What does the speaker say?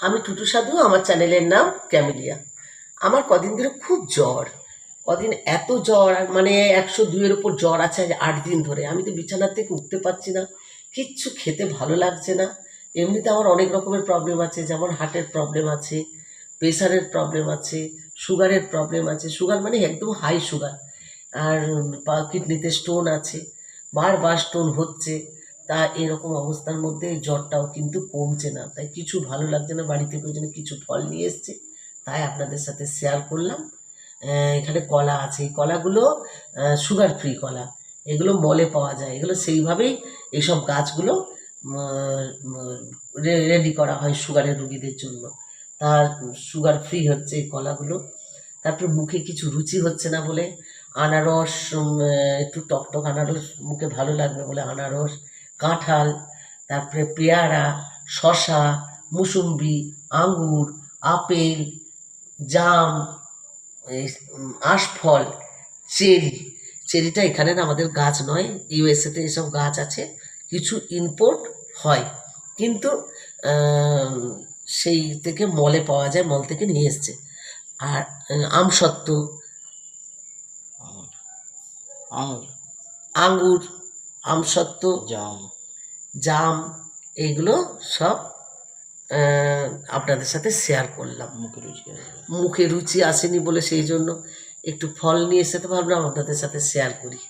আমি টুটু সাধু, আমার চ্যানেলের নাম ক্যামেলিয়া। আমার কদিন ধরে খুব জ্বর, কদিন এত জ্বর, আর মানে 102-এর উপর জ্বর আছে 8 দিন ধরে। আমি তো বিছানার থেকে উঠতে পারছি না, কিচ্ছু খেতে ভালো লাগছে না। এমনিতে আমার অনেক রকমের প্রবলেম আছে, যেমন হার্টের প্রবলেম আছে, প্রেশারের প্রবলেম আছে, সুগারের প্রবলেম আছে। সুগার মানে একদম হাই সুগার। আর কিডনিতে স্টোন আছে, বারবার স্টোন হচ্ছে। তা এরকম অবস্থার মধ্যে এই জ্বরটাও কিন্তু কমছে না, তাই কিছু ভালো লাগছে না। বাড়ি থেকে ওই জন্য কিছু ফল নিয়ে এসছে, তাই আপনাদের সাথে শেয়ার করলাম। এখানে কলা আছে, এই কলাগুলো সুগার ফ্রি কলা, এগুলো মলে পাওয়া যায়। এগুলো সেইভাবেই এইসব গাছগুলো রেডি করা হয় সুগারের রুগীদের জন্য। তার সুগার ফ্রি হচ্ছে এই কলাগুলো। তারপরে মুখে কিছু রুচি হচ্ছে না বলে আনারস, একটু টকটক আনারস মুখে ভালো লাগবে বলে আনারস, কাঁঠাল, তারপরে পেয়ারা, শশা, মুসুম্বি, আঙ্গুর, আপেল, জাম, আশফল, চেরি। চেরিটা এখানে না, আমাদের গাছ নয়, ইউএসএতে এসব গাছ আছে, কিছু ইম্পোর্ট হয়, কিন্তু সেই থেকে মলে পাওয়া যায়, মল থেকে নিয়ে এসছে। আর আমসত্ত্ব, আঙ্গুর, আমসত্ত্ব, জাম, এইগুলো সব আপনাদের সাথে শেয়ার করলাম। মুখে রুচি আসেনি বলে সেই জন্য একটু ফল নিয়ে এসে তো ভাবলাম আপনাদের সাথে শেয়ার করি।